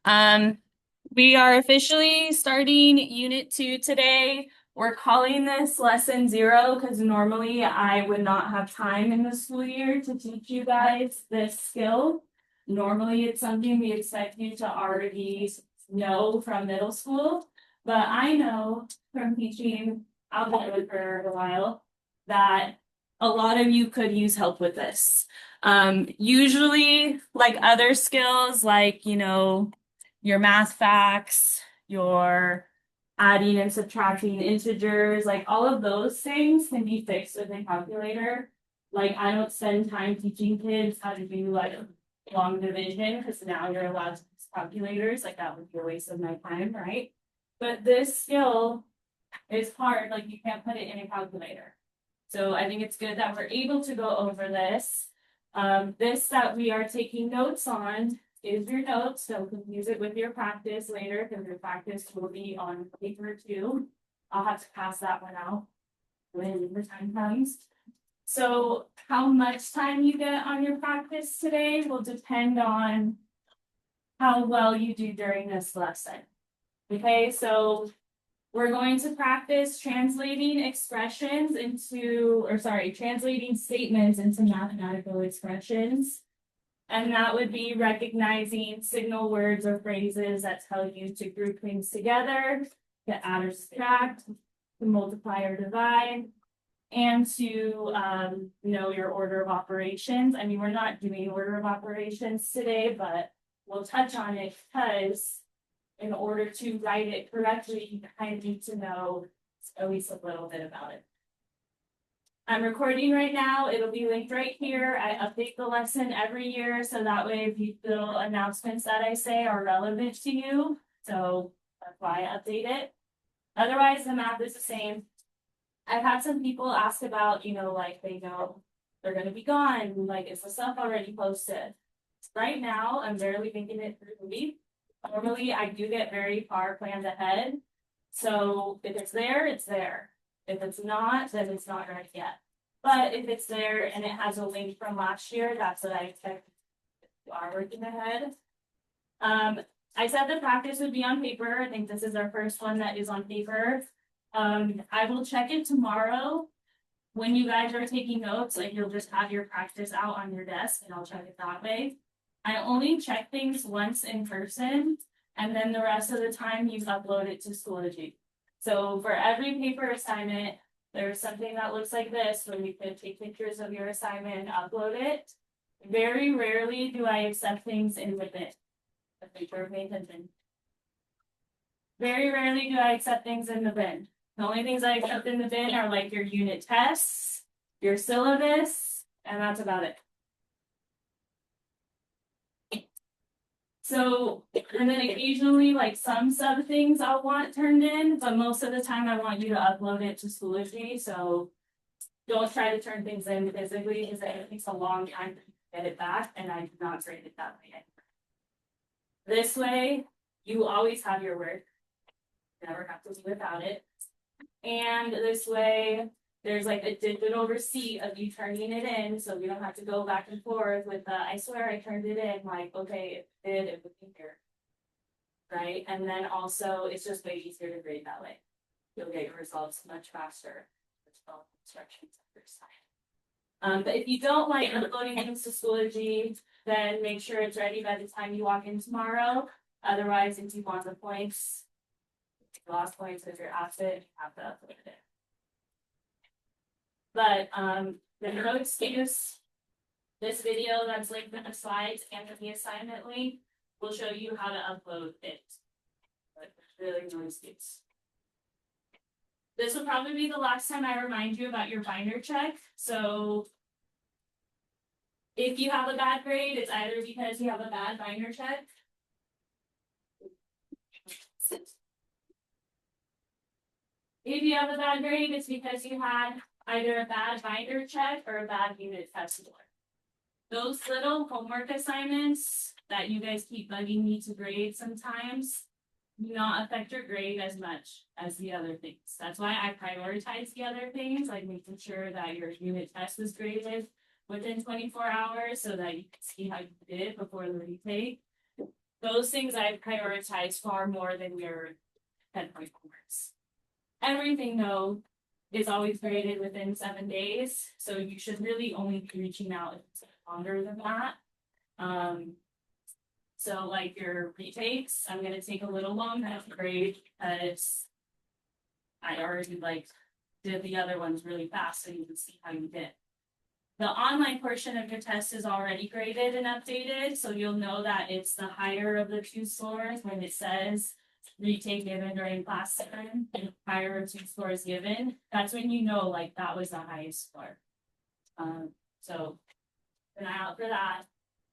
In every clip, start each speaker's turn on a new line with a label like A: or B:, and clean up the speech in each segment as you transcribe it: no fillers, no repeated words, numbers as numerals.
A: Um, we are officially starting Unit 2 today. We're calling this Lesson 0 because normally I would not have time in the school year to teach you guys this skill. Normally it's something we expect you to already know from middle school, but I know from teaching algebra for a while that a lot of you could use help with this. Usually, like other skills, like, your math facts, your adding and subtracting integers, like all of those things can be fixed with a calculator. Like I don't spend time teaching kids how to do like long division because now you're allowed to use calculators. Like that would be a waste of my time, right? But this skill is hard, like you can't put it in a calculator. So I think it's good that we're able to go over this. This that we are taking notes on is your notes, so you can use it with your practice later because your practice will be on paper too. I'll have to pass that one out when the time comes. So how much time you get on your practice today will depend on how well you do during this lesson. Okay, so we're going to practice translating expressions into, or sorry, translating statements into mathematical expressions. And that would be recognizing signal words or phrases that tell you to group things together, to add or subtract, to multiply or divide, and to know your order of operations. I mean, we're not doing order of operations today, but we'll touch on it because in order to write it correctly, you kind of need to know at least a little bit about it. I'm recording right now. It'll be linked right here. I update the lesson every year, so that way if you feel announcements that I say are relevant to you, so that's why I update it. Otherwise, the math is the same. I've had some people ask about, like they know they're going to be gone. Like, is the stuff already posted? Right now, I'm barely making it through the week. Normally, I do get very far planned ahead. So if it's there, it's there. If it's not, then it's not ready yet. But if it's there and it has a link from last year, that's what I expect you are working ahead. I said the practice would be on paper. I think this is our first one that is on paper. I will check it tomorrow. When you guys are taking notes, like you'll just have your practice out on your desk and I'll check it that way. I only check things once in person, and then the rest of the time you upload it to Schoology. So for every paper assignment, there's something that looks like this where you can take pictures of your assignment and upload it. Very rarely do I accept things in the bin. Pay attention. Very rarely do I accept things in the bin. The only things I accept in the bin are like your unit tests, your syllabus, and that's about it. So, and then occasionally like some sub things I'll want turned in, but most of the time I want you to upload it to Schoology. So don't try to turn things in physically because it takes a long time to get it back, and I do not grade it that way. This way, you always have your work. Never have to do without it. And this way, there's like a digital receipt of you turning it in, so we don't have to go back and forth with I swear I turned it in, like, okay, it would be here. Right? And then also, it's just way easier to grade that way. You'll get your results much faster. Instructions on your side. But if you don't like uploading things to Schoology, then make sure it's ready by the time you walk in tomorrow. Otherwise, if you want the points, lost points if you're absent, you have to upload it. But the notes use this video that's linked in the slides and the assignment link will show you how to upload it. But really no excuse. This will probably be the last time I remind you about your binder check. So if you have a bad grade, it's either because you have a bad binder check. If you have a bad grade, it's because you had either a bad binder check or a bad unit test score. Those little homework assignments that you guys keep bugging me to grade sometimes do not affect your grade as much as the other things. That's why I prioritize the other things, like making sure that your unit test is graded within 24 hours so that you can see how you did before the retake. those things I prioritize far more than your 10-point homeworks. Everything though is always graded within 7 days, so you should really only be reaching out if it's longer than that. So like your retakes, I'm gonna take a little longer to grade because I already like did the other ones really fast so you can see how you did. The online portion of your test is already graded and updated, so you'll know that it's the higher of the two scores when it says retake given during class time and higher of two scores given. That's when you know like that was the highest score. So keep an eye out for that.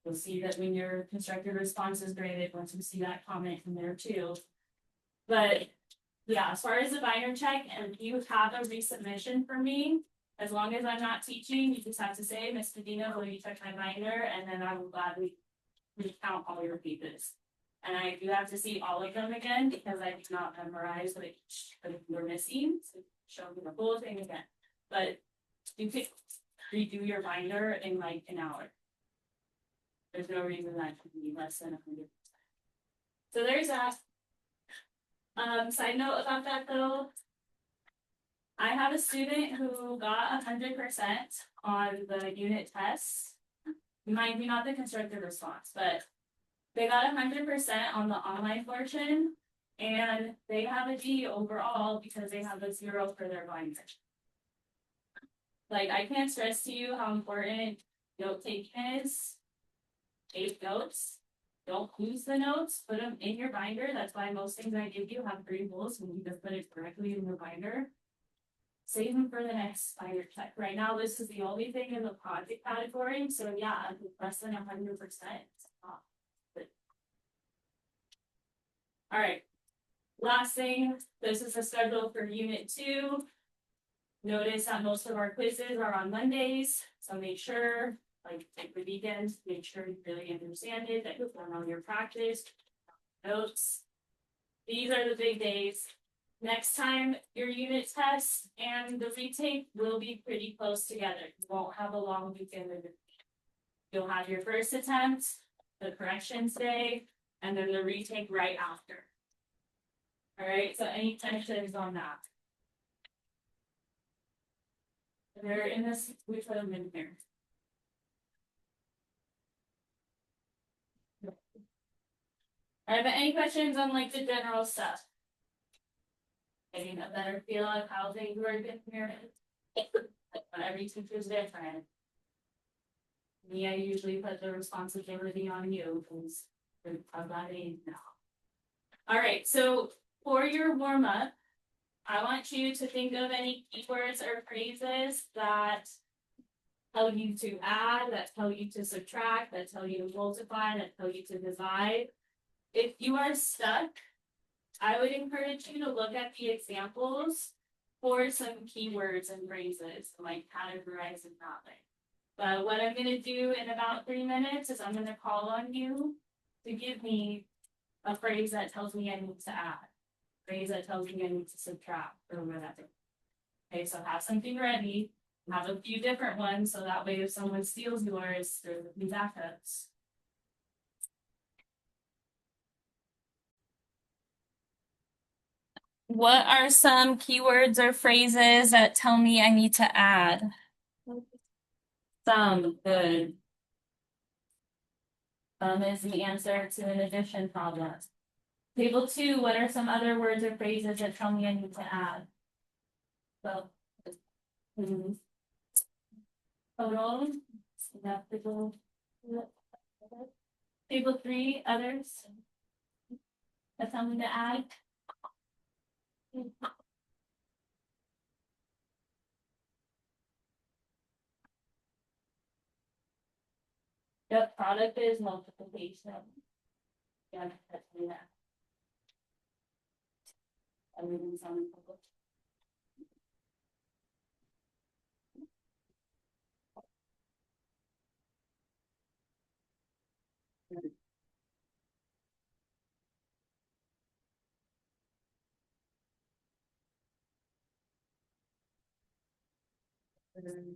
A: You'll see that when your constructed response is graded, once you see that comment in there too. But yeah, as far as the binder check, and if you have a resubmission for me, as long as I'm not teaching, you just have to say, Ms. Medina, will you check my binder? And then I will gladly recount all your pages. And I do have to see all of them again because I do not memorize which you're missing. So show me the whole thing again. But you could redo your binder in like an hour. There's no reason that should be less than 100%. So there's that. Side note about that though, I have a student who got 100% on the unit tests. Mind you, not the constructed response, but they got 100% on the online portion, and they have a D overall because they have a 0 for their binder. Like, I can't stress to you how important note taking is. Take notes. Don't lose the notes. Put them in your binder. That's why most things I give you have green holes when you just put it directly in your binder. Save them for the next binder check. Right now, this is the only thing in the project category. So yeah, less than 100%. All right. Last thing, this is the schedule for Unit 2. Notice that most of our quizzes are on Mondays, so make sure, like take the weekends, make sure you really understand it, that you've done all your practice, notes. These are the big days. Next time, your unit test and the retake will be pretty close together. You won't have a long weekend. You'll have your first attempt, the corrections day, and then the retake right after. All right, so any tensions on that? They're in this, we put them in here. All right, but any questions on like the general stuff? Getting a better feel of how things work in here. Every teacher's different. Me, I usually put the responsibility on you because of that age now. All right, so for your warm-up, I want you to think of any keywords or phrases that tell you to add, that tell you to subtract, that tell you to multiply, that tell you to divide. If you are stuck, I would encourage you to look at the examples for some keywords and phrases, like categorize and that way. But what I'm going to do in about 3 minutes is I'm going to call on you to give me a phrase that tells me I need to add, a phrase that tells me I need to subtract, or whatever. Okay, so have something ready. Have a few different ones, so that way if someone steals yours, there will be backups. What are some keywords or phrases that tell me I need to add? Some, good. Is the answer to an addition problem. Table 2, what are some other words or phrases that tell me I need to add? So, total, table 3, others that tell me to add. The product is multiplication. Yeah, that's me that. Everything's on the public.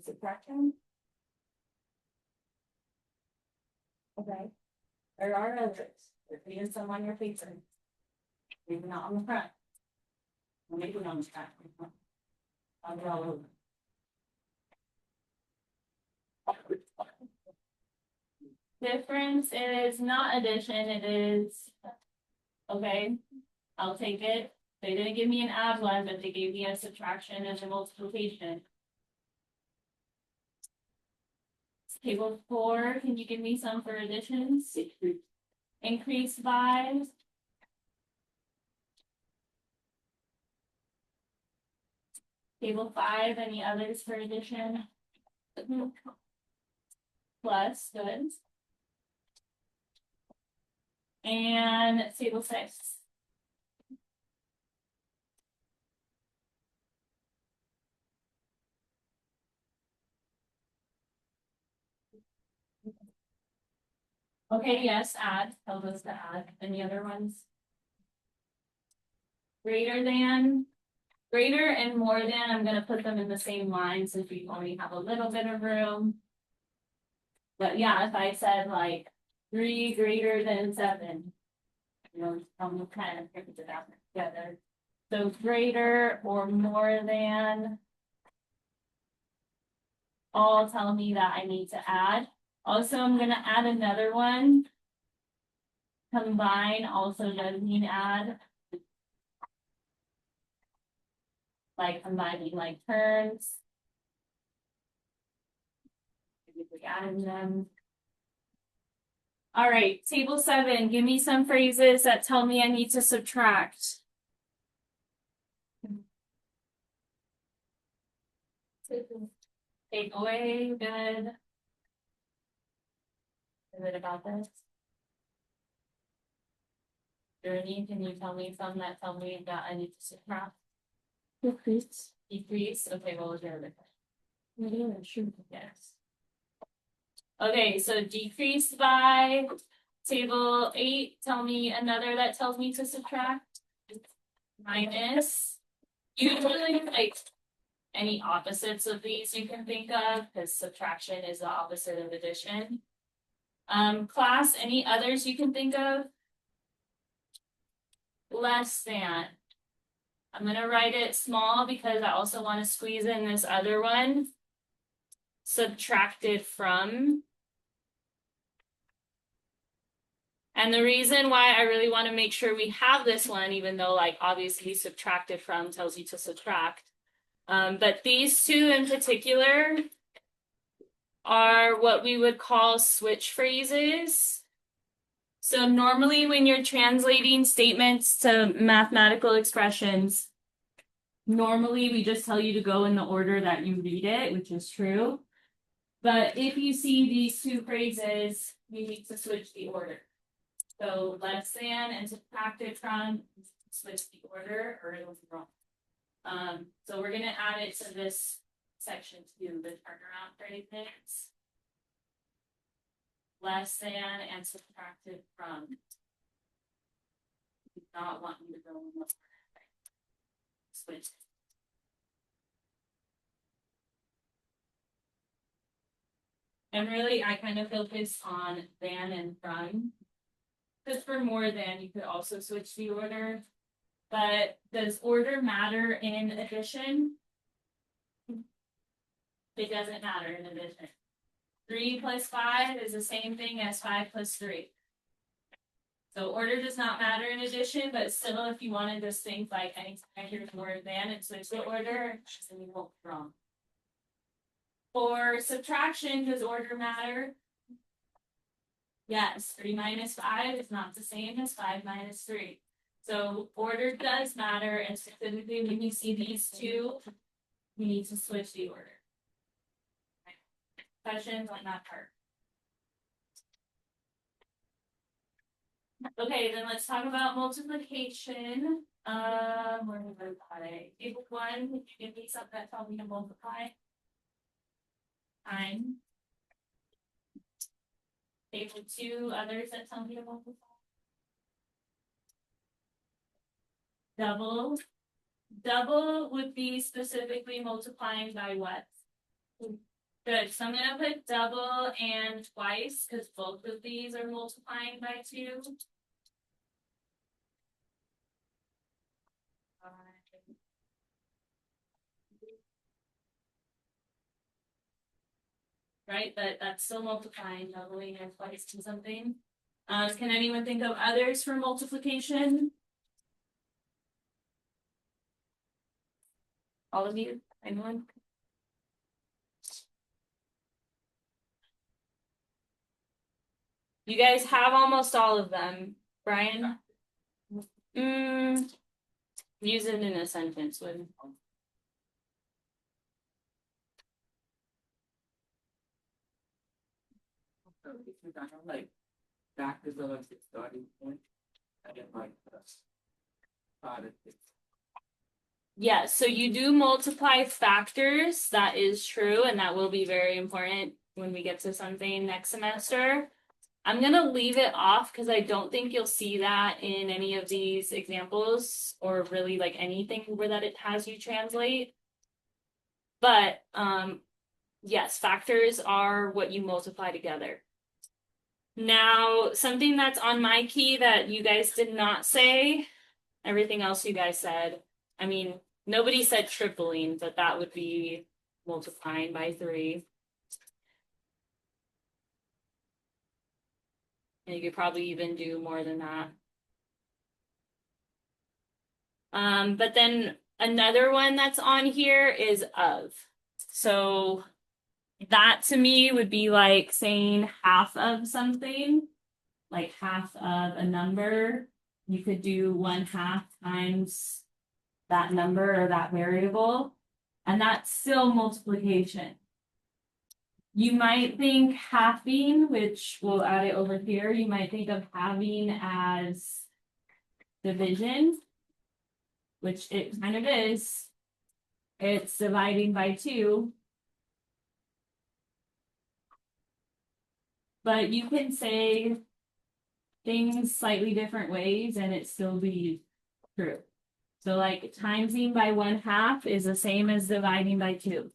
A: Subtraction. Okay. There are others. There's some on your paper. Maybe not on the front. Or maybe on the back. I'll go all over. Difference is not addition, it is, okay, I'll take it. They didn't give me an add one, but they gave me a subtraction and a multiplication. Table 4, can you give me some for additions? Increase by. Table 5, any others for addition? Plus, good. And table 6. Okay, yes, add, tells us to add. Any other ones? Greater than, greater and more than, I'm gonna put them in the same line since we only have a little bit of room. But yeah, if I said like 3 greater than 7, you know, I'm kind of put it out together. So greater or more than all tell me that I need to add. Also, I'm gonna add another one. Combine also does mean add. Like combining like terms. Adding them. All right, table 7, give me some phrases that tell me I need to subtract. Take away, good. Is it about this? Journey, can you tell me some that tell me that I need to subtract? Decrease. Decrease, okay, what was your other question? Sure. Yes. Okay, so decrease by table 8, tell me another that tells me to subtract. Minus. Usually like any opposites of these you can think of, because subtraction is the opposite of addition. Class, any others you can think of? Less than. I'm gonna write it small because I also want to squeeze in this other one. Subtracted from. And the reason why I really want to make sure we have this one, even though like obviously subtracted from tells you to subtract. But these two in particular are what we would call switch phrases. So normally when you're translating statements to mathematical expressions, normally we just tell you to go in the order that you read it, which is true. But if you see these two phrases, you need to switch the order. So less than and subtracted from, switch the order or it'll be wrong. So we're gonna add it to this section too, the turnaround phrases. Less than and subtracted from. Do not want you to go in the order. Switch. And really, I kind of focus on than and from. Because for more than, you could also switch the order. But does order matter in addition? It doesn't matter in addition. 3 plus 5 is the same thing as 5 plus 3. So order does not matter in addition, but still if you wanted to think like anytime here's more than and switch the order, then you won't be wrong. For subtraction, does order matter? Yes, 3 minus 5 is not the same as 5 minus 3. So order does matter, and specifically when you see these two, you need to switch the order. Questions on that part? Okay, then let's talk about multiplication. Where did I put it? Table 1, can you give me something that tells me to multiply? Time. Table 2, others that tell me to multiply. Double. Double would be specifically multiplying by what? Good, so I'm gonna put double and twice, because both of these are multiplying by 2. Right, but that's still multiplying, doubling or twice to something. Can anyone think of others for multiplication? All of you? Anyone? You guys have almost all of them. Brian? Use it in a sentence with.
B: Like factors of a starting point. I get like
A: Yeah, so you do multiply factors. That is true, and that will be very important when we get to something next semester. I'm gonna leave it off because I don't think you'll see that in any of these examples or really like anything where that it has you translate. But yes, factors are what you multiply together. Now, something that's on my key that you guys did not say, everything else you guys said. I mean, nobody said tripling, but that would be multiplying by 3. And you could probably even do more than that. But then another one that's on here is of. So that to me would be like saying half of something, like half of a number. You could do 1/2 times that number or that variable, and that's still multiplication. You might think halving, which we'll add it over here, you might think of halving as division, which it kind of is. It's dividing by 2. But you can say things slightly different ways and it still be true. So like timesing by 1/2 is the same as dividing by 2.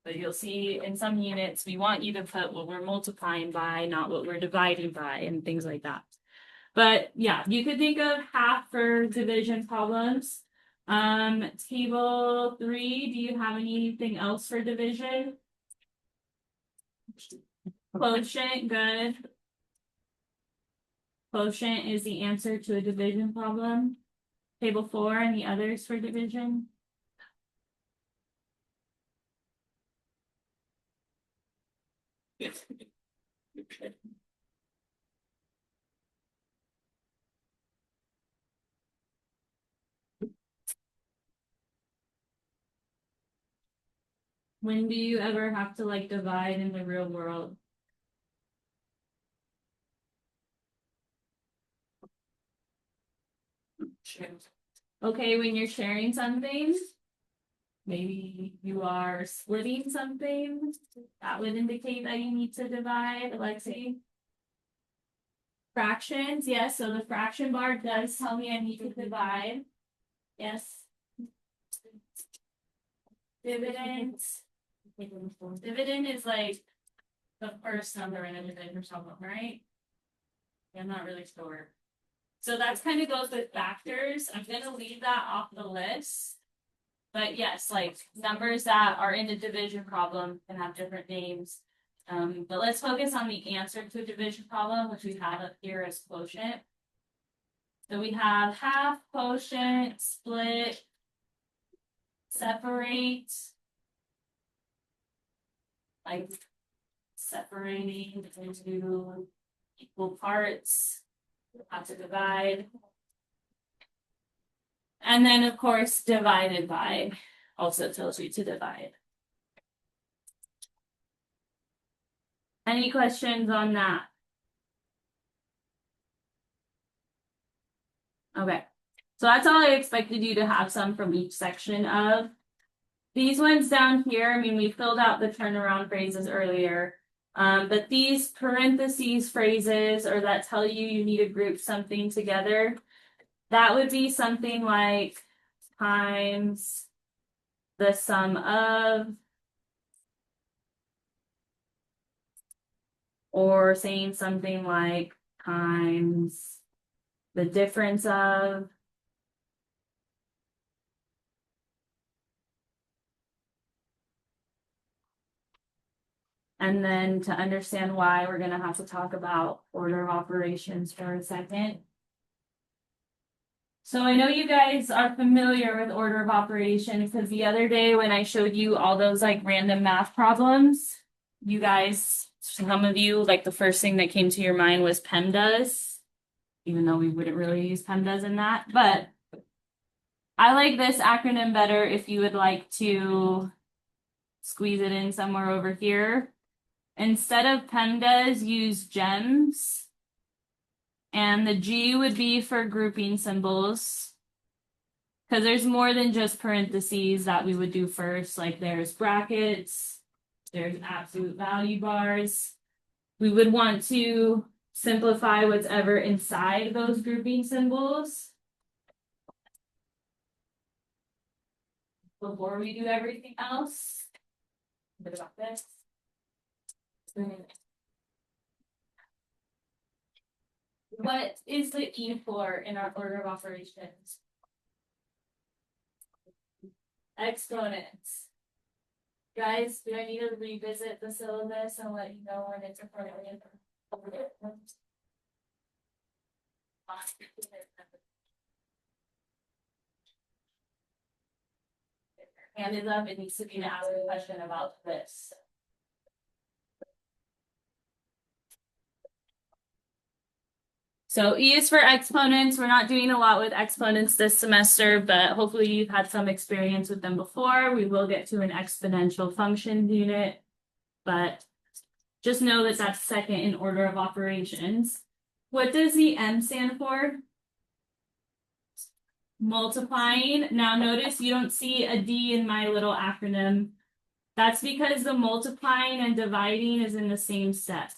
A: But you'll see in some units, we want you to put what we're multiplying by, not what we're dividing by, and things like that. But yeah, you could think of half for division problems. Table 3, do you have anything else for division? Quotient, good. Quotient is the answer to a division problem. Table 4, and the others for division? When do you ever have to like divide in the real world? Okay, when you're sharing something, maybe you are splitting something, that would indicate that you need to divide, Alexi. Fractions, yes, so the fraction bar does tell me I need to divide. Yes. Dividends. Dividend is like the first number in a division problem, right? I'm not really sure. So that's kind of goes with factors. I'm gonna leave that off the list. But yes, like numbers that are in a division problem can have different names. But let's focus on the answer to a division problem, which we have up here as quotient. So we have half, quotient, split, separate, like separating into equal parts, have to divide. And then of course, divided by also tells you to divide. Any questions on that? Okay, so that's all I expected you to have some from each section of. These ones down here, I mean, we filled out the turnaround phrases earlier. But these parentheses phrases or that tell you you need to group something together, that would be something like times the sum of, or saying something like times the difference of. And then to understand why, we're gonna have to talk about order of operations for a second. So I know you guys are familiar with order of operations because the other day when I showed you all those like random math problems, you guys, some of you, like the first thing that came to your mind was PEMDAS, even though we wouldn't really use PEMDAS in that. But I like this acronym better if you would like to squeeze it in somewhere over here. Instead of PEMDAS, use GEMS. And the G would be for grouping symbols. Because there's more than just parentheses that we would do first. Like there's brackets, there's absolute value bars. We would want to simplify what's ever inside those grouping symbols before we do everything else. A bit about this. What is the E for in our order of operations? Exponents. Guys, do I need to revisit the syllabus and let you know when it's appropriate? Hand it up, it needs to be to ask a question about this. So E is for exponents. We're not doing a lot with exponents this semester, but hopefully you've had some experience with them before. We will get to an exponential function unit, but just know that that's second in order of operations. What does the M stand for? Multiplying. Now notice you don't see a D in my little acronym. That's because the multiplying and dividing is in the same set.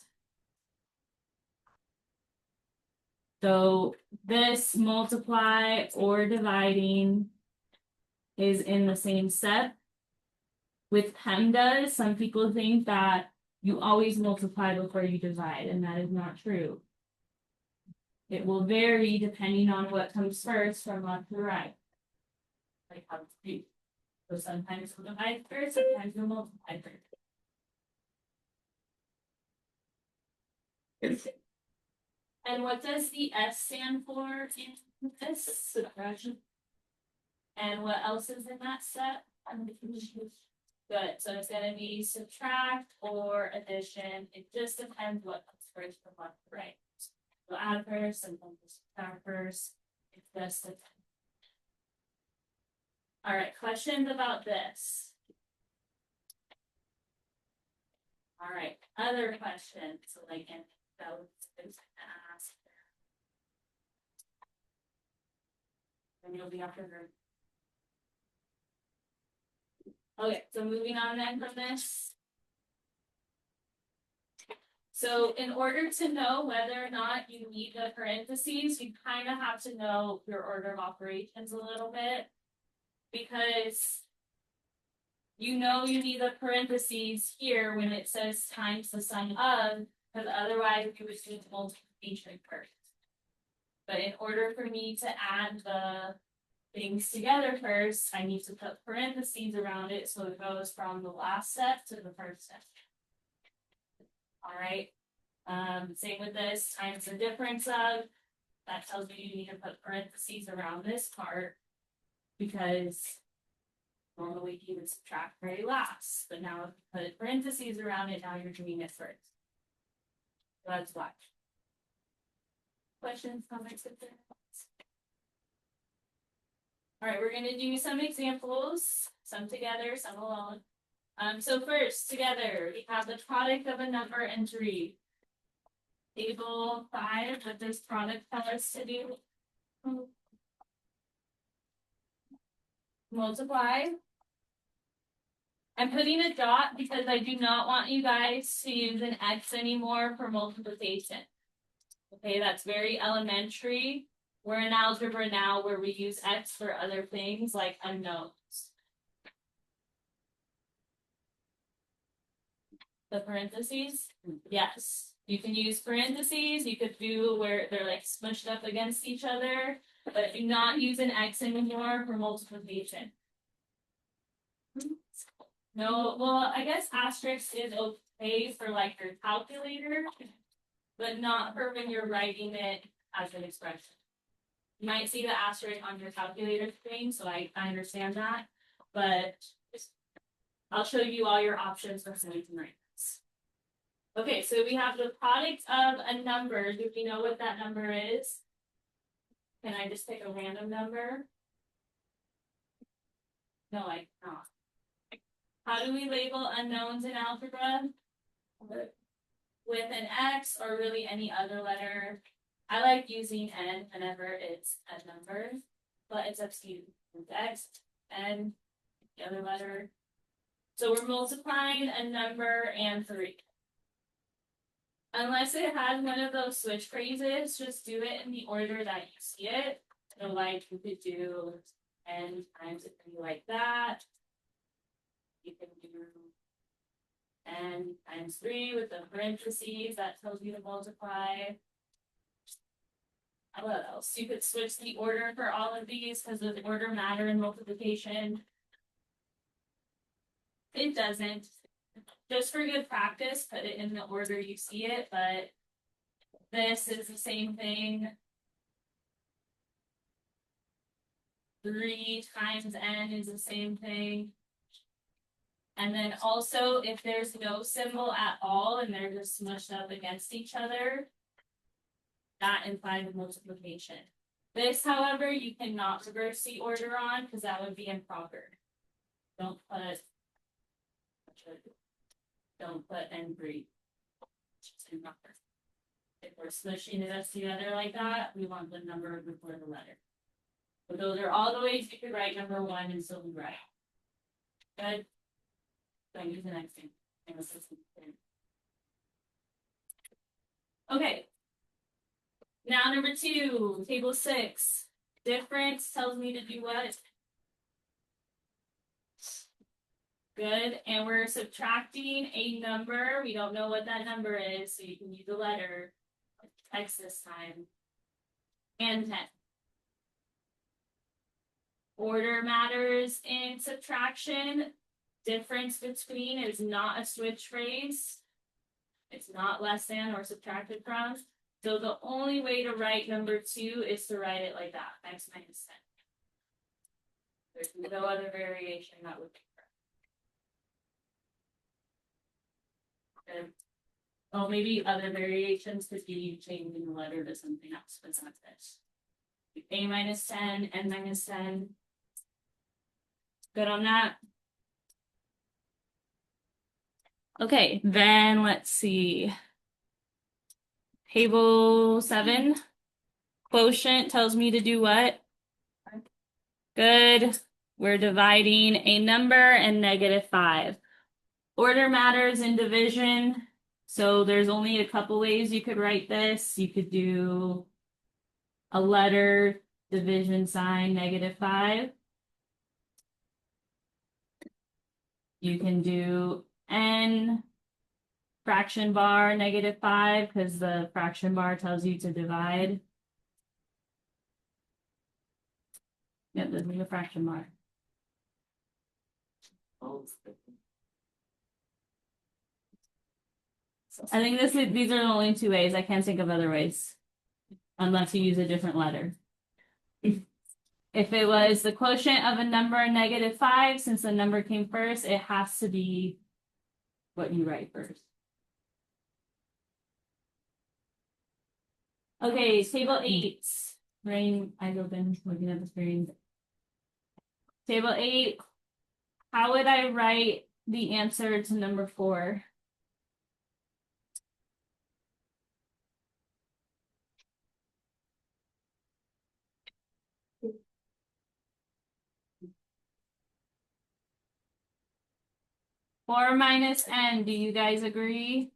A: So this multiply or dividing is in the same set. With PEMDAS, some people think that you always multiply before you divide, and that is not true. It will vary depending on what comes first from left to right. Like how to do. So sometimes we'll divide first, sometimes we'll multiply first. And what does the S stand for in this? Subtraction. And what else is in that set? Good. So it's going to be subtract or addition. It just depends what comes first from left to right. So add first, sometimes subtract first. It just depends. All right. Questions about this? All right. Other questions? So like, and that was ask. And you'll be after her. Okay, so moving on then from this. So in order to know whether or not you need the parentheses, you kind of have to know your order of operations a little bit. Because you know you need the parentheses here when it says times the sum of, because otherwise you would do multiplication first. But in order for me to add the things together first, I need to put parentheses around it so it goes from the last step to the first step. All right. Same with this, times the difference of, that tells me you need to put parentheses around this part because normally you would subtract very last, but now if you put parentheses around it, now you're doing it first. So that's why. Questions, comments, concerns? All right, we're gonna do some examples, some together, some alone. So first, together, we have the product of a number and three. Table 5, what does product tell us to do? Multiply. I'm putting a dot because I do not want you guys to use an X anymore for multiplication. Okay, that's very elementary. We're in algebra now where we use X for other things like unknowns. The parentheses? Yes. You can use parentheses. You could do where they're like smushed up against each other, but do not use an X anymore for multiplication. No, well, I guess asterisk is okay for like your calculator, but not for when you're writing it as an expression. You might see the asterisk on your calculator screen, so I understand that, but I'll show you all your options for how you can write this. Okay, so we have the product of a number. Do we know what that number is? Can I just pick a random number? No, I cannot. How do we label unknowns in algebra? With an X or really any other letter. I like using N whenever it's a number, but it's up to you. With X, N, the other letter. So we're multiplying a number and 3. Unless it has one of those switch phrases, just do it in the order that you see it. So like you could do N times 3 like that. You can do N times 3 with the parentheses, that tells you to multiply. What else? You could switch the order for all of these because the order matter in multiplication. It doesn't. Just for good practice, put it in the order you see it, but this is the same thing. 3 times N is the same thing. And then also, if there's no symbol at all and they're just smushed up against each other, that implies multiplication. This, however, you cannot reverse the order on because that would be improper. Don't put N3. It's improper. If we're smushing it together like that, we want the number before the letter. So those are all the ways you could write number 1 and still be right. Good. So use the next thing. Okay. Now number 2, table 6. Difference tells me to do what? Good. And we're subtracting a number. We don't know what that number is, so you can use a letter. X this time. And 10. Order matters in subtraction. Difference between is not a switch phrase. It's not less than or subtracted from. So the only way to write number 2 is to write it like that, X minus 10. There's no other variation that would be correct. Good. Oh, maybe other variations could be changing the letter to something else, but it's not this. A minus 10, N minus 10. Good on that? Okay, then let's see. Table 7. Quotient tells me to do what? Good. We're dividing a number and -5. Order matters in division. So there's only a couple ways you could write this. You could do a letter, division sign, -5. You can do N fraction bar -5 because the fraction bar tells you to divide. Yep, this is a fraction bar. I think these are the only 2 ways. I can't think of other ways. Unless you use a different letter. If it was the quotient of a number -5, since the number came first, it has to be what you write first. Okay, table 8. Rain, eyes open, looking at the screen. Table 8. How would I write the answer to number 4? Four minus N, do you guys agree?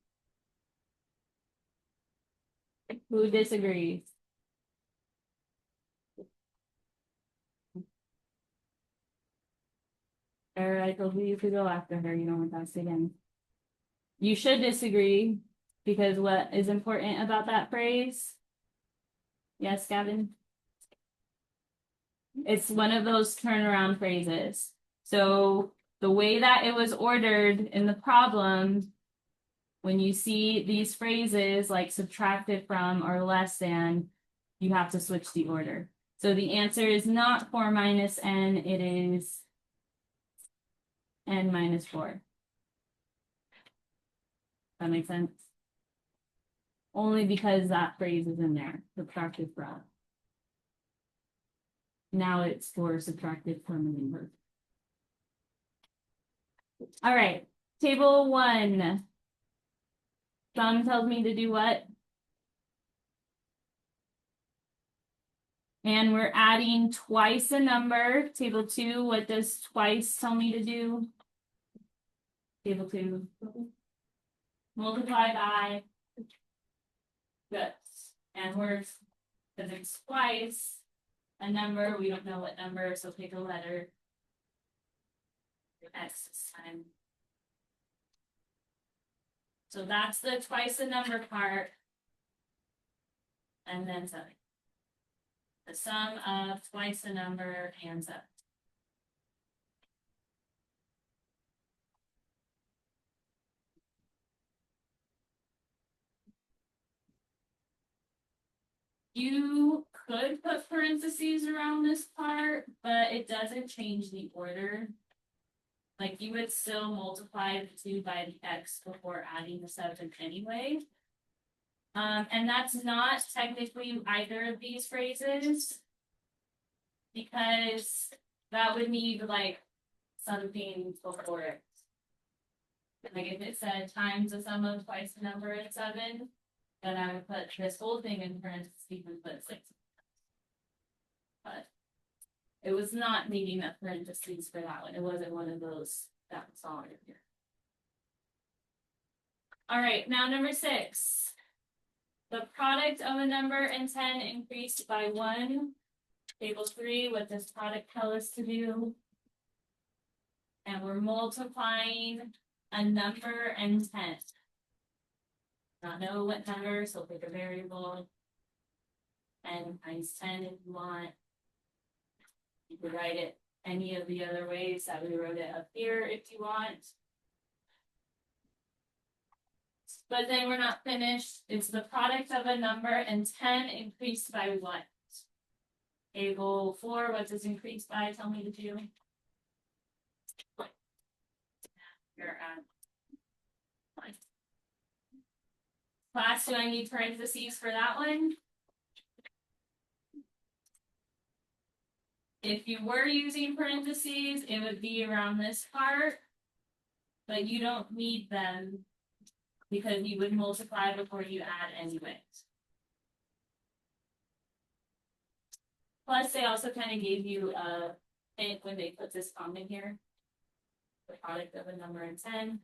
A: Who disagrees? Or I told you could go after her, you don't want to ask again. You should disagree, because what is important about that phrase? Yes, Gavin? It's one of those turnaround phrases. So the way that it was ordered in the problem when you see these phrases like subtracted from or less than, you have to switch the order. So the answer is not 4 minus n, it is n minus 4. That makes sense? Only because that phrase is in there, subtracted from. Now it's for subtracted from a number. All right, table 1. Sum tells me to do what? And we're adding twice a number. Table 2, what does twice tell me to do? Table 2. Multiply by. Good. And because it's twice a number, we don't know what number, so pick a letter. X this time. So that's the twice the number part. And then 7. The sum of twice the number and 7. You could put parentheses around this part, but it doesn't change the order. Like you would still multiply the 2 by the x before adding the 7 anyway. And that's not technically either of these phrases, because that would need like something before it. Like if it said times the sum of twice the number and 7, then I would put this whole thing in parentheses and put 6. But it was not needing a parentheses for that one. It wasn't one of those that was all in here. All right, now number 6. The product of a number and 10 increased by 1. Table 3, what does product tell us to do? And we're multiplying a number and 10. Not know what number, so pick a variable. And times 10 if you want. You could write it any of the other ways that we wrote it up here if you want. But then we're not finished. It's the product of a number and 10 increased by what? Table 4, what does increase by? Tell me to do. You're at. Class, do I need parentheses for that one? If you were using parentheses, it would be around this part, but you don't need them because you would multiply before you add anyways. Plus, they also kind of gave you a hint when they put this comment here. The product of a number and 10.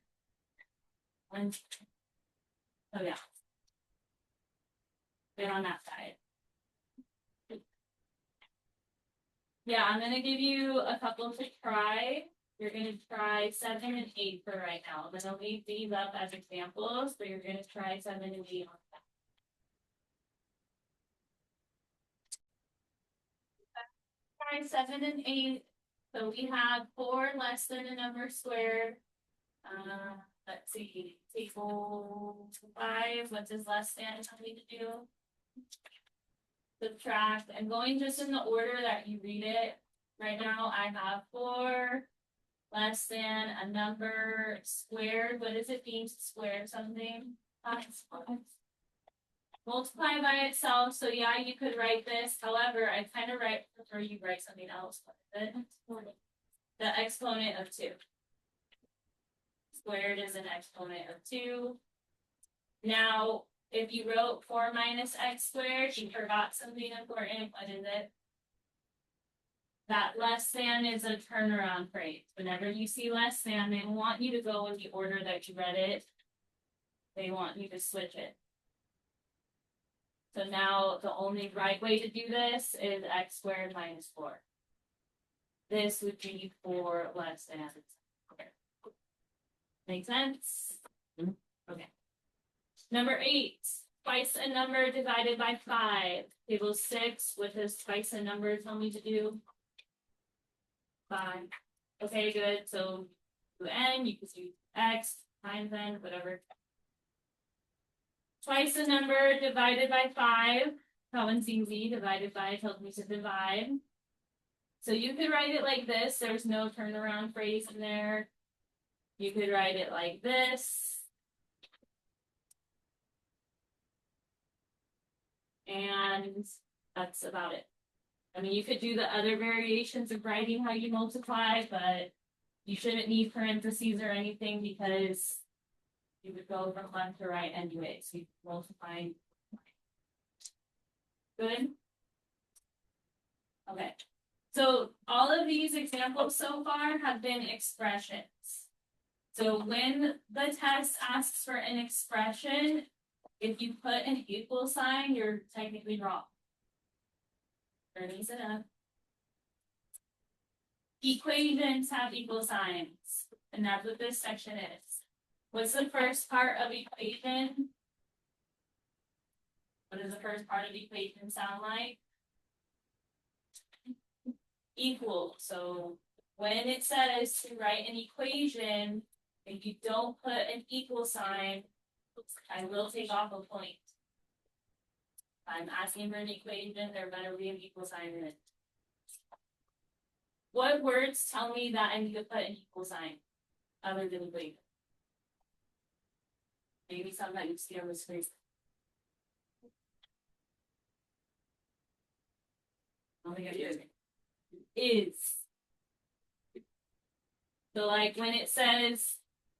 A: Oh yeah. Good on that side. Yeah, I'm gonna give you a couple to try. You're gonna try 7 and 8 for right now. I'm gonna leave these up as examples, but you're gonna try 7 and 8 on that. Try 7 and 8. So we have 4 less than a number squared. Let's see, table 5, what does less than tell me to do? Subtract. I'm going just in the order that you read it. Right now I have 4 less than a number squared. What does it mean to square something? Multiply by itself. So yeah, you could write this. However, I kind of prefer you write something else. The exponent of 2. Squared is an exponent of 2. Now, if you wrote 4 minus x squared, you forgot something important. What is it? That less than is a turnaround phrase. Whenever you see less than, they don't want you to go in the order that you read it. They want you to switch it. So now the only right way to do this is x squared minus 4. This would be 4 less than. Make sense? Okay. Number 8, twice a number divided by 5. Table 6, what does twice a number tell me to do? 5. Okay, good. So do n, you can do x times n, whatever. twice a number divided by 5. That one's easy. Divided by tells me to divide. So you could write it like this. There's no turnaround phrase in there. You could write it like this. And that's about it. I mean, you could do the other variations of writing how you multiply, but you shouldn't need parentheses or anything because you would go from left to right anyway. So you multiply. Good? Okay. So all of these examples so far have been expressions. So when the test asks for an expression, if you put an equal sign, you're technically wrong. Turns it up. Equations have equal signs, and that's what this section is. What's the first part of equation? What does the first part of equation sound like? Equal. So when it says to write an equation, if you don't put an equal sign, I will take off a point. If I'm asking for an equation, there better be an equal sign in it. What words tell me that I need to put an equal sign other than equation? Maybe something that you see on the screen. I don't think I did. Is. So like when it says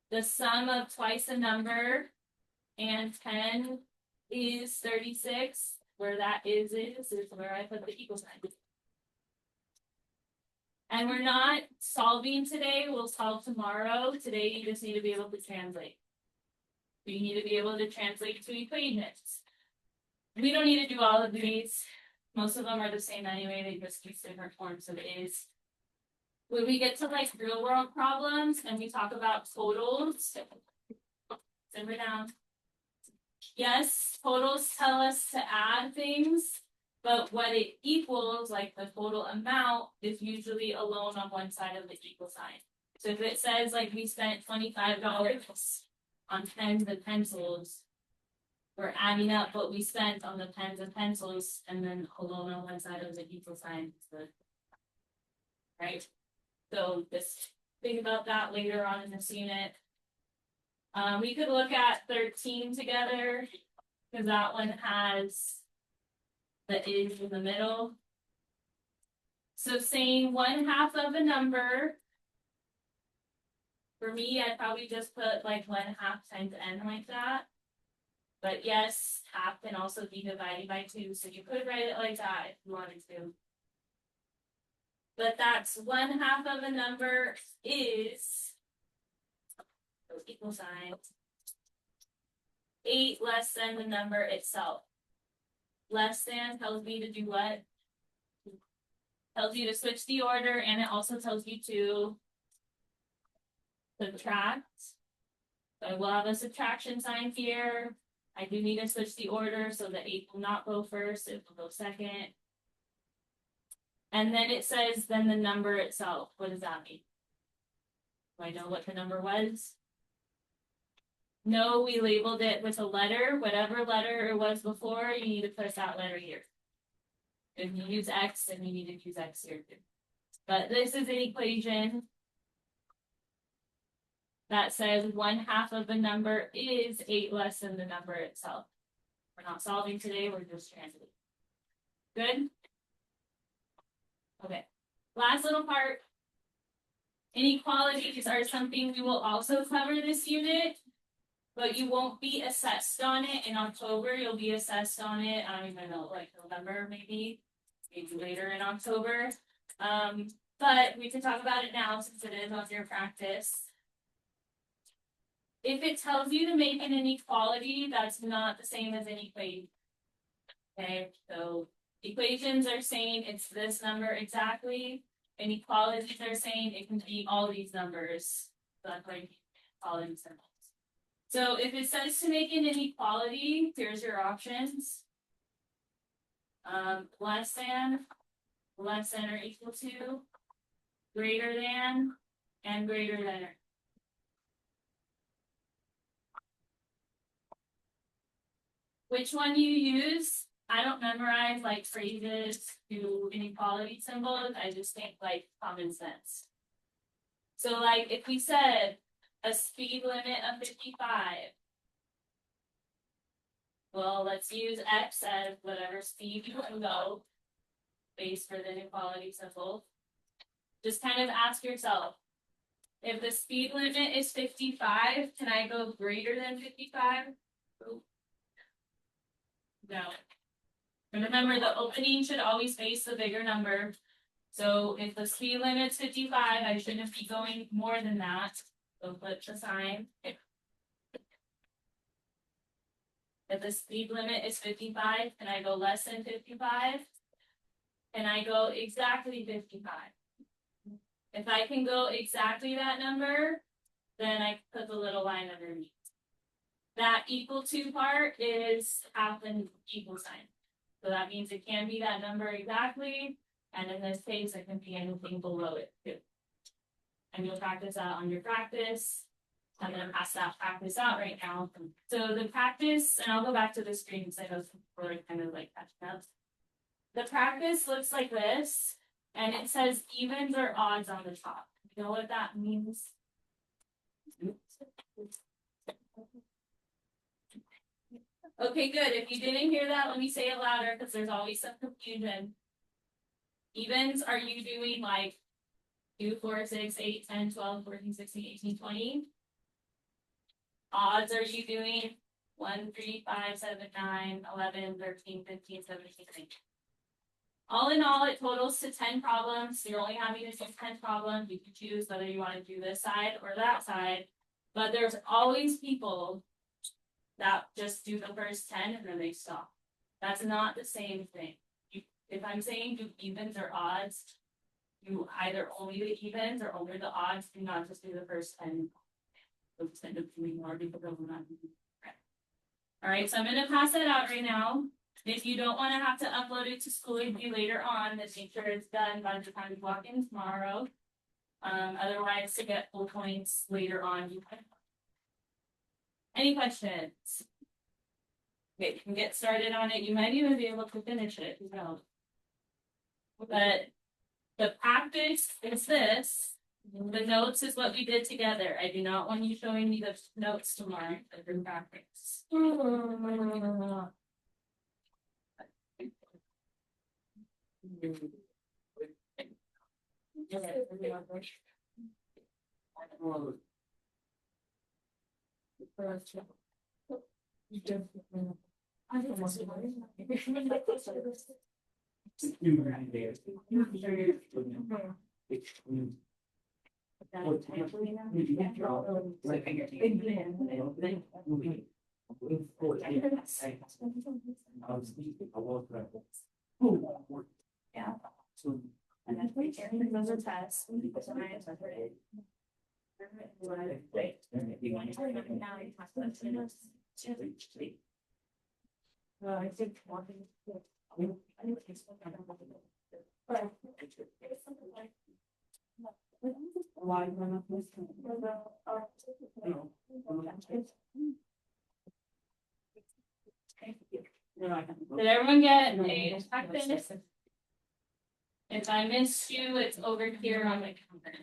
A: the sum of twice a number and 10 is 36, where that is where I put the equal sign. And we're not solving today, we'll solve tomorrow. Today you just need to be able to translate. You need to be able to translate to equations. We don't need to do all of these. Most of them are the same anyway, they just use different forms of is. When we get to like real world problems and we talk about totals, simmer down. Yes, totals tell us to add things, but what it equals, like the total amount, is usually alone on one side of the equal sign. So if it says like we spent $25 on pens and pencils, we're adding up what we spent on the pens and pencils and then alone on one side of the equal sign. Right? So just think about that later on in this unit. We could look at 13 together because that one has the is in the middle. So saying 1/2 of a number, for me, I'd probably just put like 1/2 times n like that. But yes, half can also be divided by 2, so you could write it like that if you wanted to. But that's 1/2 of a number is equal signs 8 less than the number itself. Less than tells me to do what? Tells you to switch the order, and it also tells you to subtract. So I will have a subtraction sign here. I do need to switch the order so the 8 will not go first, it will go second. And then it says, then the number itself. What does that mean? Do I know what the number was? No, we labeled it with a letter. Whatever letter it was before, you need to put that letter here. If you use X, then you need to use X here too. But this is an equation that says 1/2 of a number is 8 less than the number itself. We're not solving today, we're just translating. Good? Okay. Last little part. Inequalities are something we will also cover this unit, but you won't be assessed on it in October. You'll be assessed on it, I don't even know, like November maybe later in October. But we can talk about it now since it is on your practice. If it tells you to make an inequality, that's not the same as an equation. Okay, so equations are saying it's this number exactly. Inequalities are saying it can be all these numbers. So that's why equality symbols. So if it says to make an inequality, here's your options. Less than or equal to, greater than, and greater than. which one you use. I don't memorize like phrases to inequality symbols. I just think like common sense. So like if we said a speed limit of 55, well, let's use X as whatever speed you can go, base for the inequality symbol. Just kind of ask yourself, if the speed limit is 55, can I go greater than 55? No. And remember, the opening should always face the bigger number. So if the speed limit's 55, I shouldn't be going more than that. So flip the sign. If the speed limit is 55, can I go less than 55? Can I go exactly 55? If I can go exactly that number, then I put the little line underneath. That equal to part is half an equal sign. So that means it can be that number exactly, and in this case, it can be anything below it too. And you'll practice that on your practice. I'm gonna pass that practice out right now. So the practice, and I'll go back to the screen because I know we're kind of like catching up. The practice looks like this, and it says evens or odds on the top. You know what that means? Okay, good. If you didn't hear that, let me say it louder because there's always some confusion. Evens, are you doing like 2, 4, 6, 8, 10, 12, 14, 16, 18, 20? Odds, are you doing 1, 3, 5, 7, 9, 11, 13, 15, 17, 18? All in all, it totals to 10 problems. So you're only having to do 10 problems. You can choose whether you want to do this side or that side. But there's always people that just do the first 10 and then they stop. That's not the same thing. If I'm saying do evens or odds, do either only the evens or only the odds. Do not just do the first 10. Those end up doing more because of not. All right, so I'm going to pass that out right now. If you don't want to have to upload it to School with you later on, then make sure it's done by the time you walk in tomorrow. Otherwise, to get full points later on, you can. Any questions? Okay, you can get started on it. You might even be able to finish it, who knows? But the practice is this. The notes is what we did together. I do not want you showing me the notes tomorrow for practice. Yeah. And then we can those are tests. I think one thing. Did everyone get a practice? If I missed you, it's over here on my computer.